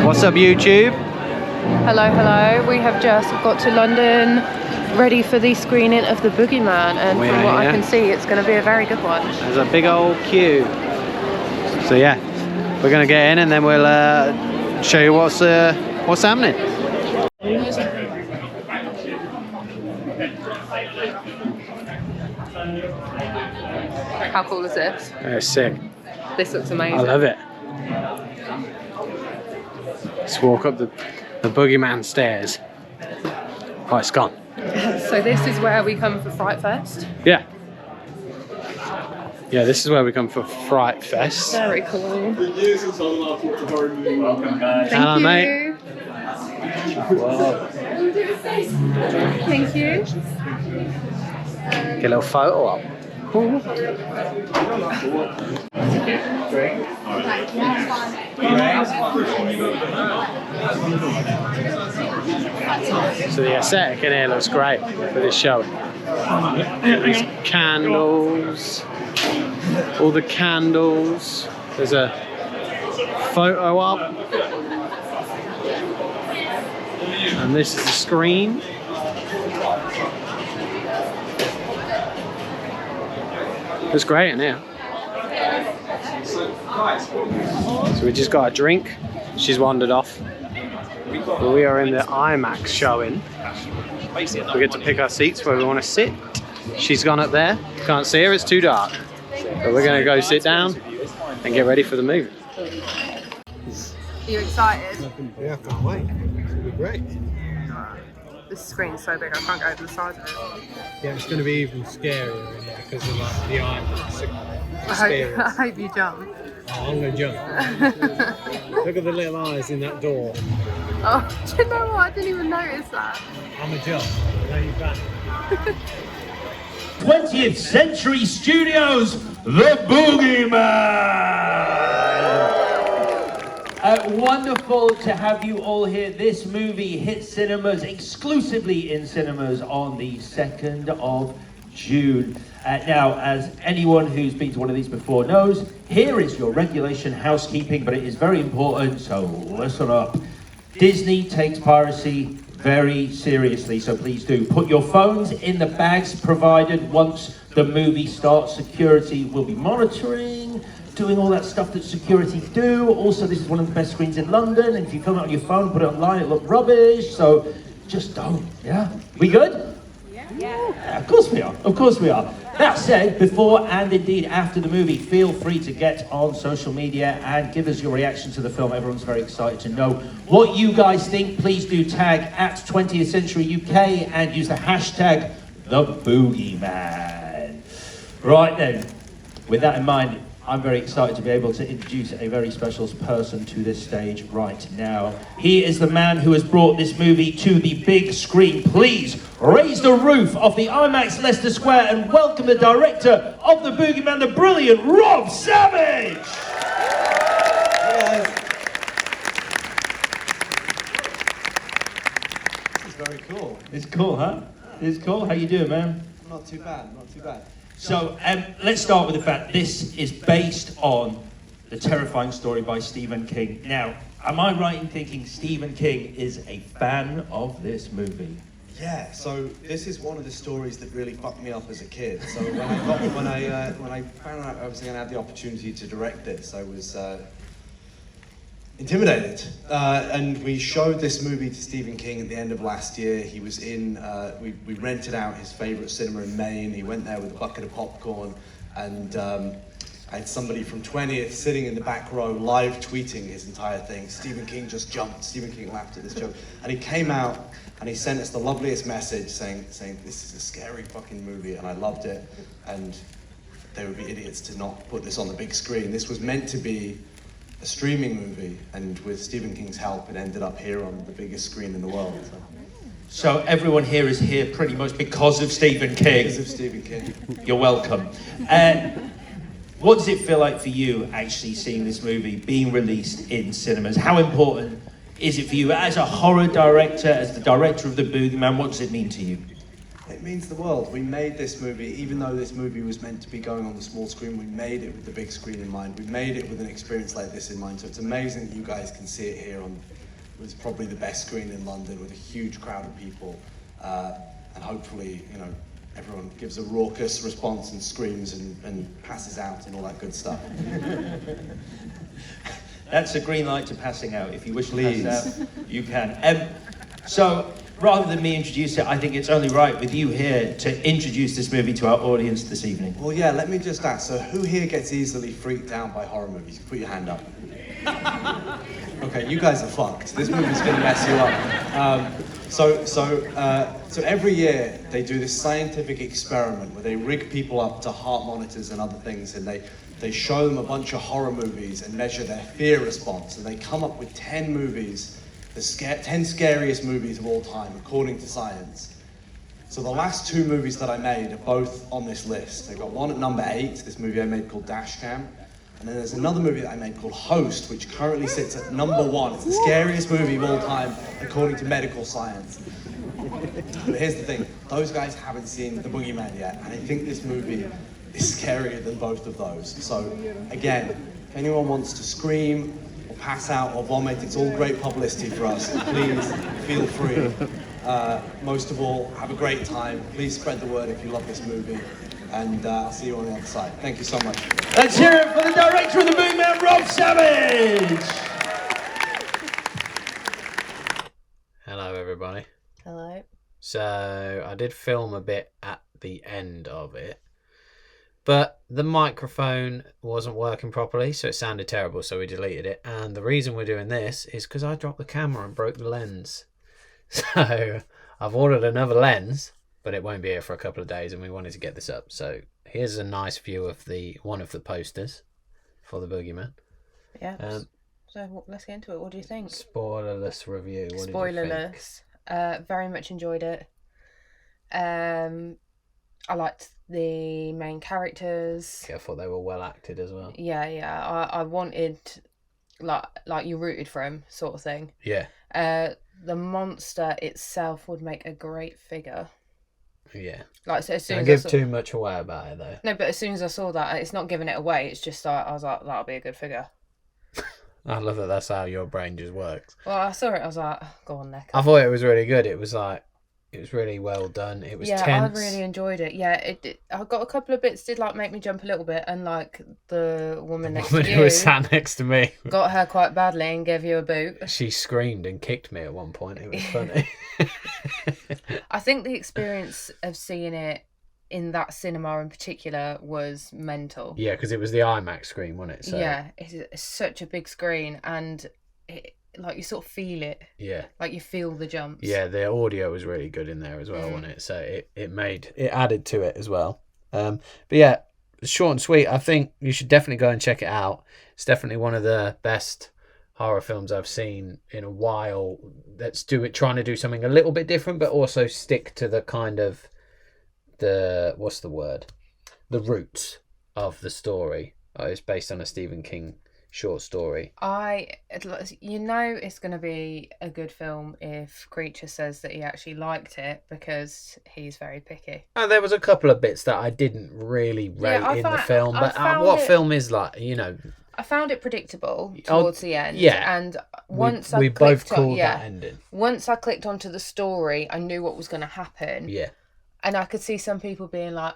What's up, YouTube? Hello, hello. We have just got to London, ready for the screening of The Boogeyman, and from what I can see, it's going to be a very good one. There's a big old queue. So yeah, we're going to get in and then we'll show you what's happening. How cool is this? It's sick. This looks amazing. I love it. Let's walk up the Boogeyman stairs. Oh, it's gone. So this is where we come for Fright Fest? Yeah. Yeah, this is where we come for Fright Fest. Very cool. Welcome, guys. Hello, mate. Thank you. Get a little photo up. So the aesthetic in here looks great for this show. These candles, all the candles. There's a photo up, and this is the screen. It's great in here. So we just got a drink. She's wandered off. But we are in the IMAX showing. We get to pick our seats where we want to sit. She's gone up there. Can't see her, it's too dark. But we're going to go sit down and get ready for the movie. Are you excited? Yeah, I can't wait. It's going to be great. This screen's so big I can't go over the size of it. Yeah, it's going to be even scarier in here because of like the IMAX I experience. hope you jump. Oh, I'm going to jump. Look at the little eyes in that door. Oh, do you know what? I didn't even notice that. I'm a jump. There you go. 20th Century Studios, The Boogeyman! Wonderful to have you all here. This movie hits cinemas, exclusively in cinemas, on the 2nd of June. Now, as anyone who's been to one of these before knows, here is your regulation housekeeping, but it is very important, so listen up. Disney takes piracy very seriously, so please do put your phones in the bags provided. Once the movie starts, security will be monitoring, doing all that stuff that security do. Also, this is one of the best screens in London, and if you film it on your phone, put it online, it looks rubbish, so just don't, yeah? We good? Yeah, of course we are, of course we are. That said, before and indeed after the movie, feel free to get on social media and give us your reaction to the film. Everyone's very excited to know what you guys think. Please do tag at 20th Century UK and use the hashtag #TheBoogeyman. Right then, with that in mind, I'm very excited to be able to introduce a very special person to this stage right now. He is the man who has brought this movie to the big screen. Please raise the roof of the IMAX Leicester Square and welcome the director of The Boogeyman, the brilliant Rob Savage! This is very cool. It's cool, huh? It's cool. How you doing, man? Not too bad, not too bad. So let's start with the fact this is based on the terrifying story by Stephen King. Now, am I right in thinking Stephen King is a fan of this movie? Yeah, so this is one of the stories that really fucked me up as a kid. So when I found out I was going to have the opportunity to direct this, I was intimidated. And we showed this movie to Stephen King at the end of last year. He was in, we rented out his favourite cinema in Maine. He went there with a bucket of popcorn, and I had somebody from 20th sitting in the back row live tweeting his entire thing. Stephen King just jumped. Stephen King laughed at this joke. And he came out and he sent us the loveliest message saying this is a scary fucking movie and I loved it. And they would be idiots to not put this on the big screen. This was meant to be a streaming movie, and with Stephen King's help, it ended up here on the biggest screen in the world. So everyone here is here pretty much because of Stephen King. Because of Stephen King. You're welcome. What does it feel like for you actually seeing this movie being released in cinemas? How important is it for you as a horror director, as the director of The Boogeyman? What does it mean to you? It means the world. We made this movie, even though this movie was meant to be going on the small screen, we made it with the big screen in mind. We made it with an experience like this in mind. So it's amazing that you guys can see it here on was probably the best screen in London with a huge crowd of people, and hopefully, you know, everyone gives a raucous response and screams and passes out and all that good stuff. That's a green light to passing out. If you wish to pass out, you can. So, rather than me introduce it, I think it's only right with you here to introduce this movie to our audience this evening. Well, yeah, let me just ask, so who here gets easily freaked out by horror movies? Put your hand up. Okay, you guys are fucked. This movie's gonna mess you up. So every year they do this scientific experiment where they rig people up to heart monitors and other things, and they show them a bunch of horror movies and measure their fear response, and they come up with 10 movies, 10 scariest movies of all time, according to science. So the last 2 movies that I made are both on this list. They've got one at number 8, this movie I made called Dashcam, and then there's another movie that I made called Host, which currently sits at number 1. It's the scariest movie of all time, according to medical science. But here's the thing, those guys haven't seen The Boogeyman yet, and I think this movie is scarier than both of those. So, again, if anyone wants to scream, or pass out, or vomit, it's all great publicity for us. Please, feel free. Most of all, have a great time. Please spread the word if you love this movie. And I'll see you on the other side. Thank you so much. Let's hear it for the director of The Boogeyman, Rob Savage! Hello, everybody. Hello. So I did film a bit at the end of it, but the microphone wasn't working properly, so it sounded terrible, so we deleted it. And the reason we're doing this is because I dropped the camera and broke the lens. So I've ordered another lens, but it won't be here for a couple of days, and we wanted to get this up. So here's a nice view of one of the posters for The Boogeyman. Yeah. So let's get into it. What do you think? Spoilerless review. What did you think? Spoilerless. Very much enjoyed it. I liked the main characters. I thought they were well acted as well. Yeah. I wanted like you rooted for him, sort of thing. Yeah. The monster itself would make a great figure. Yeah. Like, so as soon Don't as give too much away about it though. No, but as soon as I saw that, it's not giving it away. It's just like I was like, that'll be a good figure. I love that. That's how your brain just works. Well, I saw it. I was like, go on, Nick. I thought it was really good. It was really well done. It was tense. I really enjoyed it. Yeah, I got a couple of bits did like make me jump a little bit, and like the woman next to you, who was sat next to me, got her quite badly and gave you a boot. She screamed and kicked me at one point. It was funny. I think the experience of seeing it in that cinema in particular was mental. Yeah, because it was the IMAX screen, wasn't it? So, yeah, it's such a big screen, and like you sort of feel it. Yeah. Like you feel the jumps. Yeah, the audio was really good in there as well, wasn't it? So it added to it as well. But yeah, short and sweet. I think you should definitely go and check it out. It's definitely one of the best horror films I've seen in a while. That's trying to do something a little bit different, but also stick to the kind of the roots of the story. It's based on a Stephen King short story. It's going to be a good film if Creature says that he actually liked it, because he's very picky. There was a couple of bits that I didn't really rate in the film, but film is like, you know, I found it predictable towards the end. Yeah, and once we both called that ending. Once I clicked onto the story, I knew what was going to happen. Yeah, and I could see some people being like,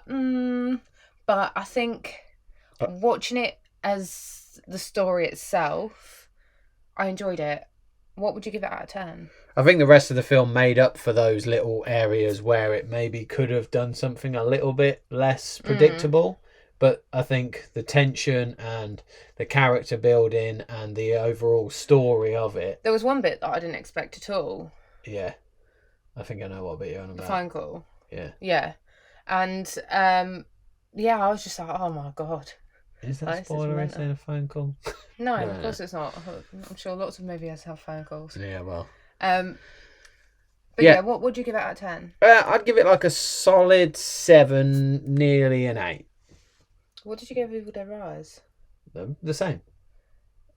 but I think watching it as the story itself, I enjoyed it. What would you give it out of 10? I think the rest of the film made up for those little areas where it maybe could have done something a little bit less predictable. But I think the tension and the character building and the overall story of it. There was one bit that I didn't expect at all. Yeah. I think I know what bit you're on about. The phone call. Yeah. Yeah. And, I was just like, oh my God. Is that spoiler saying a phone call? No, of course it's not. I'm sure lots of movies have phone calls. Yeah, well. But yeah, what would you give it out of 10? I'd give it like a solid 7, nearly an 8. What did you give Evil Dead Rise? The same.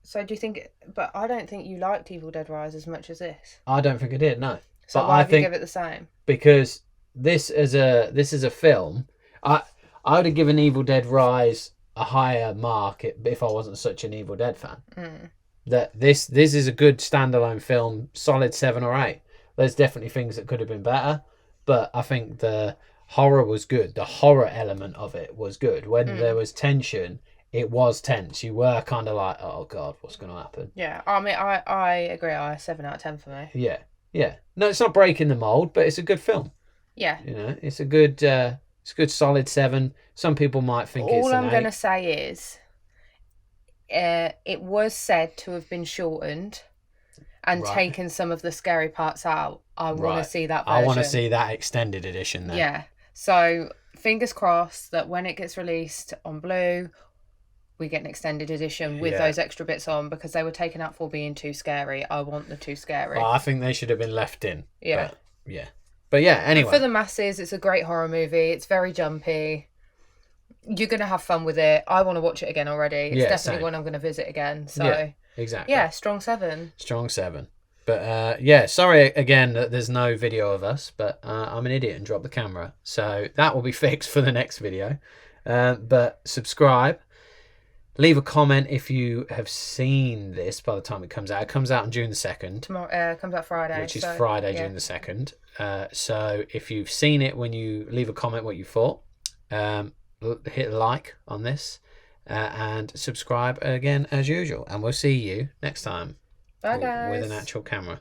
So do you think... But I don't think you liked Evil Dead Rise as much as this. I don't think I did, no. So why would you give it the same? Because this is a film... I would have given Evil Dead Rise a higher mark if I wasn't such an Evil Dead fan. that this is a good standalone film, solid 7 or 8. There's definitely things that could have been better, but I think the horror was good. The horror element of it was good. When there was tension, it was tense. You were kind of like, oh god, what's going to happen? Yeah, I mean, I agree. 7 out of 10 for me. Yeah. No, it's not breaking the mold, but it's a good film. Yeah. You know, it's a good solid 7. Some people might think it's All an I'm 8. going to say is, it was said to have been shortened and taken some of the scary parts out. I want to see that version. I want to see that extended edition then. Yeah. So fingers crossed that when it gets released on Blue, we get an extended edition with those extra bits on, because they were taken out for being too scary. I want the too scary. Well, I think they should have been left in. Yeah. But yeah, anyway. For the masses, it's a great horror movie. It's very jumpy. You're going to have fun with it. I want to watch it again already. It's definitely one I'm going to visit again. So yeah, exactly. Yeah, strong 7. Strong 7. But yeah, sorry again that there's no video of us, but I'm an idiot and dropped the camera. So that will be fixed for the next video. But subscribe. Leave a comment if you have seen this by the time it comes out. It comes out on June the 2nd. Tomorrow comes out Friday. Which is Friday, June the 2nd. So if you've seen it, when you leave a comment what you thought, hit like on this and subscribe again as usual. And we'll see you next time. Bye, guys. With an actual camera.